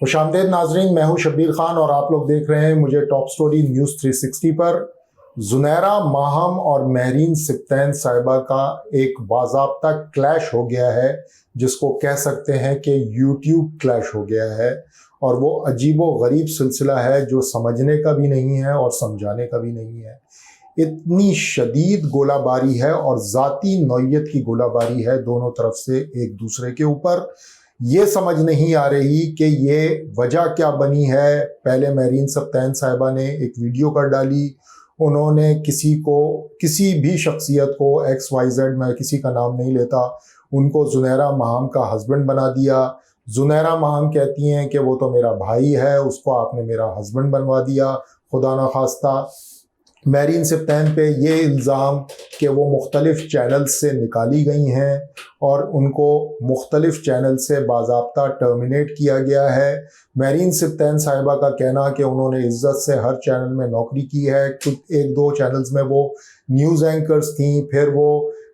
खुशामदीद नाजरीन, मैं हूं शब्बीर खान और आप लोग देख रहे हैं मुझे टॉप स्टोरी न्यूज़ 360 पर। जुनैरा माहम और महरीन सिब्तैन साहिबा का एक बाज़ाब्ता क्लैश हो गया है, जिसको कह सकते हैं कि यूट्यूब क्लैश हो गया है। और वो अजीबो गरीब सिलसिला है जो समझने का भी नहीं है और समझाने का भी नहीं है। इतनी शदीद गोलाबारी है और ज़ाती नौइयत की गोलाबारी है दोनों तरफ से एक दूसरे के ऊपर। ये समझ नहीं आ रही कि ये वजह क्या बनी है। पहले महरीन सिब्तैन साहिबा ने एक वीडियो कर डाली, उन्होंने किसी भी शख्सियत को XYZ, मैं किसी का नाम नहीं लेता, उनको जुनैरा माहम का हस्बैंड बना दिया। जुनैरा माहम कहती हैं कि वो तो मेरा भाई है, उसको आपने मेरा हस्बैंड बनवा दिया। खुदा न खास्ता महरीन सिब्तैन पे ये इल्ज़ाम कि वो मुख्तलिफ़ चैनल से निकाली गई हैं और उनको मुख्तलिफ़ चैनल से बाज़ाब्ता टर्मिनेट किया गया है। महरीन सिब्तैन साहिबा का कहना कि उन्होंने इज़्ज़त से हर चैनल में नौकरी की है। कुछ एक दो चैनल्स में वो न्यूज़ एंकर्स थीं, फिर वो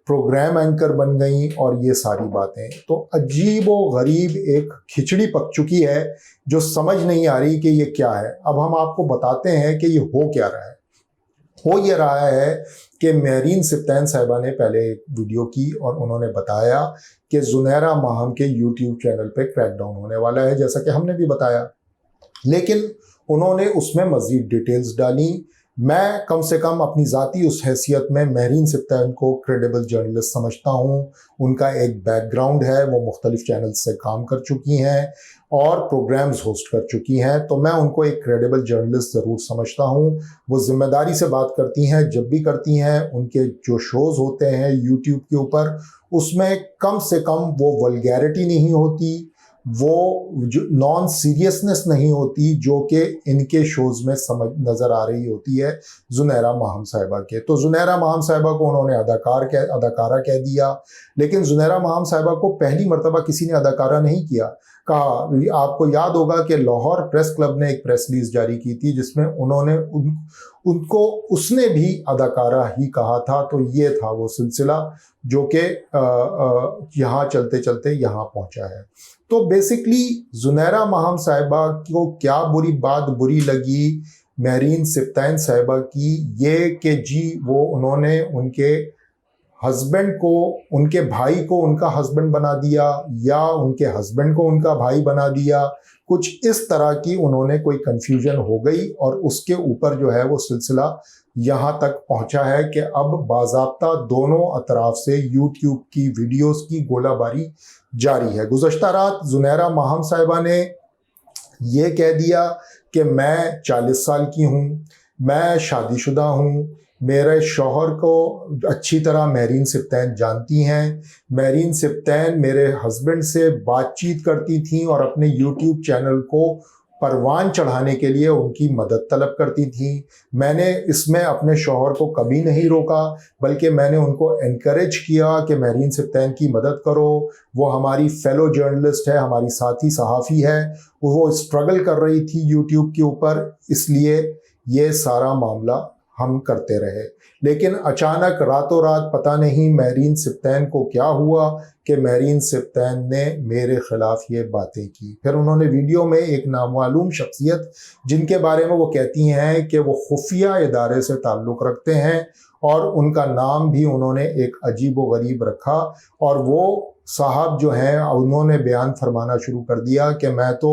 प्रोग्राम एंकर बन गई और ये सारी बातें। तो अजीब व गरीब एक खिचड़ी पक चुकी है जो समझ नहीं आ रही कि ये क्या है। अब हम आपको बताते हैं कि ये हो क्या रहा है। हो ये रहा है कि महरीन सिब्तैन साहिबा ने पहले एक वीडियो की और उन्होंने बताया कि जुनैरा माहम के यूट्यूब चैनल पे क्रैकडाउन होने वाला है, जैसा कि हमने भी बताया। लेकिन उन्होंने उसमें मज़ीद डिटेल्स डाली। मैं कम से कम अपनी ज़ाती उस हैसियत में महरीन सिब्तैन को क्रेडिबल जर्नलिस्ट समझता हूँ। उनका एक बैकग्राउंड है, वो मुख्तलिफ़ चैनल से काम कर चुकी हैं और प्रोग्राम्स होस्ट कर चुकी हैं, तो मैं उनको एक क्रेडिबल जर्नलिस्ट ज़रूर समझता हूँ। वो ज़िम्मेदारी से बात करती हैं, जब भी करती हैं उनके जो शोज़ होते हैं यूट्यूब के ऊपर, उसमें कम से कम वो वल्गैरिटी नहीं होती, वो जो नॉन सीरियसनेस नहीं होती जो कि इनके शोज़ में समझ नज़र आ रही होती है जुनैरा माहम साहिबा के। तो जुनैरा माहम साहिबा को उन्होंने अदाकारा कह दिया, लेकिन जुनैरा माहम साहिबा को पहली मर्तबा किसी ने अदाकारा नहीं किया कहा। आपको याद होगा कि लाहौर प्रेस क्लब ने एक प्रेस रिलीज जारी की थी जिसमें उन्होंने उनको उसने भी अदाकारा ही कहा था। तो ये था वो सिलसिला जो कि यहाँ चलते चलते यहाँ पहुँचा है। तो बेसिकली जुनैरा माहम साहिबा को क्या बुरी लगी महरीन सिब्तैन साहिबा की, ये कि जी वो उन्होंने उनके हस्बैंड को, उनके भाई को उनका हस्बैंड बना दिया या उनके हस्बैंड को उनका भाई बना दिया। कुछ इस तरह की उन्होंने कोई कंफ्यूजन हो गई और उसके ऊपर जो है वो सिलसिला यहाँ तक पहुँचा है कि अब बाज़ाब्ता दोनों अतराफ से यूट्यूब की वीडियोस की गोलाबारी जारी है। गुज़श्ता रात जुनैरा माहम साहिबा ने ये कह दिया कि मैं 40 साल की हूँ, मैं शादीशुदा हूँ, मेरे शौहर को अच्छी तरह महरीन सिब्तैन जानती हैं। महरीन सिब्तैन मेरे हस्बैंड से बातचीत करती थी और अपने यूट्यूब चैनल को परवान चढ़ाने के लिए उनकी मदद तलब करती थी। मैंने इसमें अपने शौहर को कभी नहीं रोका, बल्कि मैंने उनको एनकरेज किया कि महरीन सिब्तैन की मदद करो, वो हमारी फेलो जर्नलिस्ट है, हमारी साथी सहाफ़ी है, वो स्ट्रगल कर रही थी यूट्यूब के ऊपर, इसलिए ये सारा मामला हम करते रहे। लेकिन अचानक रातों रात पता नहीं महरीन सिब्तैन को क्या हुआ कि महरीन सिब्तैन ने मेरे ख़िलाफ़ ये बातें की। फिर उन्होंने वीडियो में एक नामालूम शख्सियत जिनके बारे में वो कहती हैं कि वो खुफिया इदारे से ताल्लुक़ रखते हैं और उनका नाम भी उन्होंने एक अजीब व गरीब रखा, और वो साहब जो हैं उन्होंने बयान फरमाना शुरू कर दिया कि मैं तो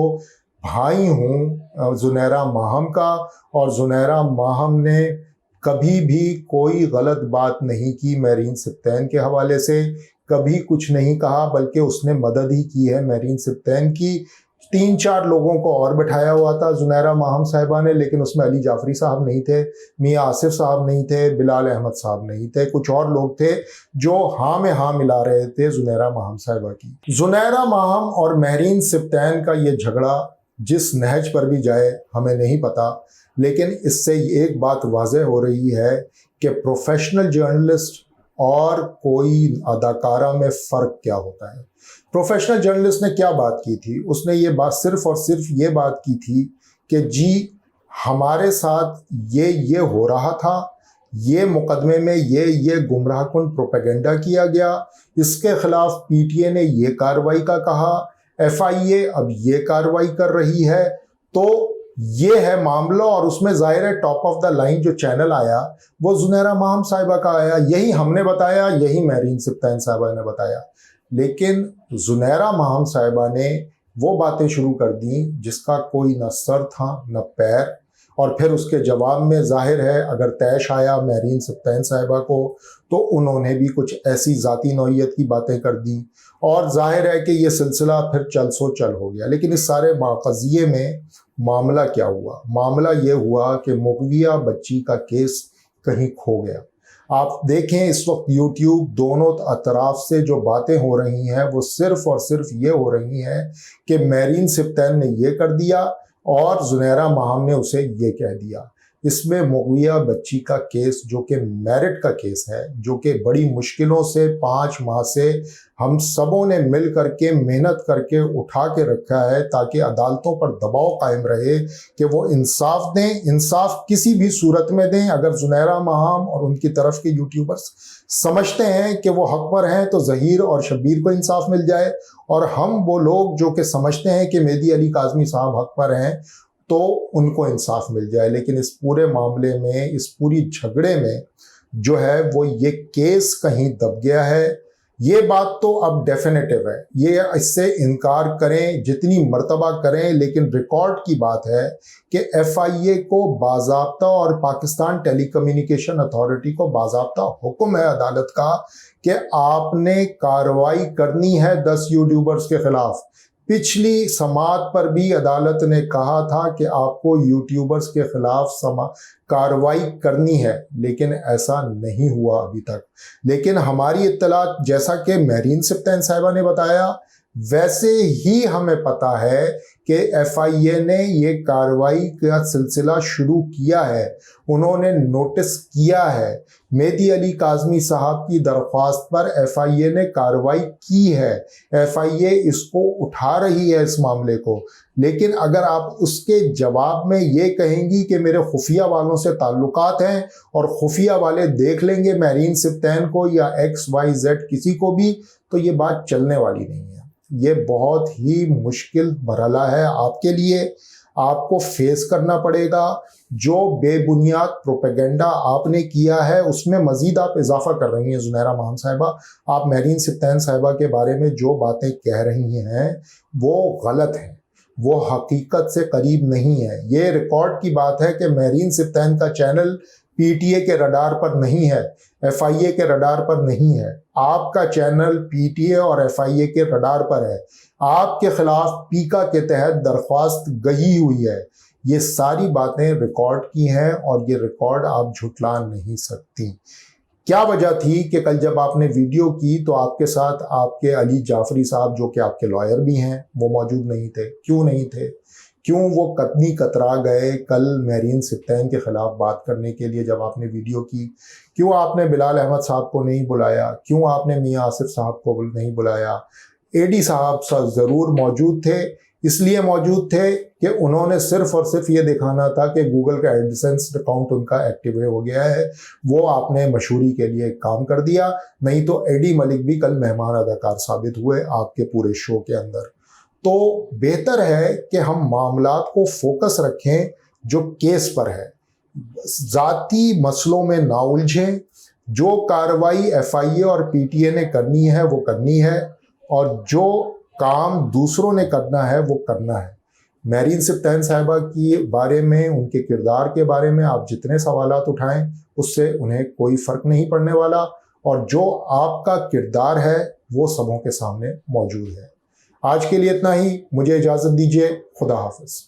भाई हूँ जुनैरा माहम का, और जुनैरा माहम ने कभी भी कोई गलत बात नहीं की महरीन सिब्तैन के हवाले से, कभी कुछ नहीं कहा, बल्कि उसने मदद ही की है महरीन सिब्तैन की। 3-4 लोगों को और बैठाया हुआ था जुनैरा माहम साहिबा ने, लेकिन उसमें अली जाफरी साहब नहीं थे, मियाँ आसिफ साहब नहीं थे, बिलाल अहमद साहब नहीं थे, कुछ और लोग थे जो हाँ में हाँ मिला रहे थे जुनैरा माहम साहिबा की। जुनैरा माहम और महरीन सिब्तैन का ये झगड़ा जिस नहज पर भी जाए हमें नहीं पता, लेकिन इससे एक बात वाज़ेह हो रही है कि प्रोफेशनल जर्नलिस्ट और कोई अदाकारा में फ़र्क क्या होता है। प्रोफेशनल जर्नलिस्ट ने क्या बात की थी, उसने ये बात सिर्फ़ और सिर्फ ये बात की थी कि जी हमारे साथ ये हो रहा था, ये मुकदमे में ये गुमराहकुन प्रोपेगेंडा किया गया, इसके ख़िलाफ़ PTA ने ये कार्रवाई का कहा, FIA اب یہ کارروائی کر رہی ہے. تو یہ ہے معاملہ, اور اس میں ظاہر ہے ٹاپ آف دا لائن جو چینل آیا وہ زنیرہ ماہم صاحبہ کا آیا. یہی ہم نے بتایا, یہی مہرین سبطین صاحبہ نے بتایا. لیکن زنیرہ ماہم صاحبہ نے وہ باتیں شروع کر دیں جس کا کوئی نہ سر تھا نہ پیر, اور پھر اس کے جواب میں ظاہر ہے اگر طیش آیا مہرین سبطین صاحبہ کو تو انہوں نے بھی کچھ ایسی ذاتی نوعیت کی باتیں کر دی, اور ظاہر ہے کہ یہ سلسلہ پھر چل سو چل ہو گیا. لیکن اس سارے قضیے میں معاملہ کیا ہوا؟ معاملہ یہ ہوا کہ مغویہ بچی کا کیس کہیں کھو گیا. آپ دیکھیں اس وقت یوٹیوب دونوں اطراف سے جو باتیں ہو رہی ہیں وہ صرف اور صرف یہ ہو رہی ہیں کہ مہرین سبطین نے یہ کر دیا اور زنیرہ ماہم نے اسے یہ کہہ دیا. اس میں مغویہ بچی کا کیس جو کہ میرٹ کا کیس ہے, جو کہ بڑی مشکلوں سے 5 ماہ سے ہم سبوں نے مل کر کے محنت کر کے اٹھا کے رکھا ہے تاکہ عدالتوں پر دباؤ قائم رہے کہ وہ انصاف دیں, انصاف کسی بھی صورت میں دیں. اگر زنیرہ ماہم اور ان کی طرف کے یوٹیوبرز سمجھتے ہیں کہ وہ حق پر ہیں تو ظہیر اور شبیر کو انصاف مل جائے, اور ہم وہ لوگ جو کہ سمجھتے ہیں کہ مہدی علی کاظمی صاحب حق پر ہیں تو ان کو انصاف مل جائے. لیکن اس پورے معاملے میں, اس پوری جھگڑے میں جو ہے وہ یہ کیس کہیں دب گیا ہے. یہ بات تو اب ڈیفینیٹو ہے, یہ اس سے انکار کریں جتنی مرتبہ کریں, لیکن ریکارڈ کی بات ہے کہ FIA کو باضابطہ اور پاکستان ٹیلی کمیونیکیشن اتھارٹی کو باضابطہ حکم ہے عدالت کا کہ آپ نے کارروائی کرنی ہے 10 یوٹیوبرز کے خلاف. پچھلی سماعت پر بھی عدالت نے کہا تھا کہ آپ کو یوٹیوبرز کے خلاف کارروائی کرنی ہے, لیکن ایسا نہیں ہوا ابھی تک. لیکن ہماری اطلاعات جیسا کہ مہرین سبطین صاحبہ نے بتایا ویسے ہی ہمیں پتا ہے کہ FIA نے یہ کارروائی کا سلسلہ شروع کیا ہے. انہوں نے نوٹس کیا ہے, مہدی علی کاظمی صاحب کی درخواست پر FIA نے کارروائی کی ہے. FIA اس کو اٹھا رہی ہے اس معاملے کو. لیکن اگر آپ اس کے جواب میں یہ کہیں گی کہ میرے خفیہ والوں سے تعلقات ہیں اور خفیہ والے دیکھ لیں گے مہرین سبطین کو یا XYZ کسی کو بھی, تو یہ بات چلنے والی نہیں ہے. یہ بہت ہی مشکل مرحلہ ہے آپ کے لیے. آپ کو فیس کرنا پڑے گا. جو بے بنیاد پروپیگنڈا آپ نے کیا ہے اس میں مزید آپ اضافہ کر رہی ہیں زنیرہ ماہم صاحبہ. آپ مہرین سبطین صاحبہ کے بارے میں جو باتیں کہہ رہی ہیں وہ غلط ہیں, وہ حقیقت سے قریب نہیں ہے. یہ ریکارڈ کی بات ہے کہ مہرین سبطین کا چینل PTA کے رڈار پر نہیں ہے, FIA کے رڈار پر نہیں ہے. آپ کا چینل PTA اور FIA کے رڈار پر ہے. آپ کے خلاف پیکا کے تحت درخواست گئی ہوئی ہے. یہ ساری باتیں ریکارڈ کی ہیں اور یہ ریکارڈ آپ جھٹلا نہیں سکتی. کیا وجہ تھی کہ کل جب آپ نے ویڈیو کی تو آپ کے ساتھ آپ کے علی جعفری صاحب جو کہ آپ کے لائر بھی ہیں وہ موجود نہیں تھے؟ کیوں نہیں تھے؟ کیوں وہ قدمی کترا گئے کل مہرین سبطین کے خلاف بات کرنے کے لیے جب آپ نے ویڈیو کی؟ کیوں آپ نے بلال احمد صاحب کو نہیں بلایا؟ کیوں آپ نے میاں آصف صاحب کو نہیں بلایا؟ AD صاحب ضرور موجود تھے, اس لیے موجود تھے کہ انہوں نے صرف اور صرف یہ دکھانا تھا کہ گوگل کا ایڈسنس اکاؤنٹ ان کا ایکٹیو ہو گیا ہے. وہ آپ نے مشہوری کے لیے کام کر دیا, نہیں تو AD ملک بھی کل مہمان اداکار ثابت ہوئے آپ کے پورے شو کے اندر. تو بہتر ہے کہ ہم معاملات کو فوکس رکھیں جو کیس پر ہے, ذاتی مسئلوں میں نہ الجھیں. جو کارروائی FIA اور PTA نے کرنی ہے وہ کرنی ہے, اور جو کام دوسروں نے کرنا ہے وہ کرنا ہے. مہرین سبطین صاحبہ کی بارے میں, ان کے کردار کے بارے میں آپ جتنے سوالات اٹھائیں اس سے انہیں کوئی فرق نہیں پڑنے والا, اور جو آپ کا کردار ہے وہ سبوں کے سامنے موجود ہے. آج کے لیے اتنا ہی, مجھے اجازت دیجیے. خدا حافظ.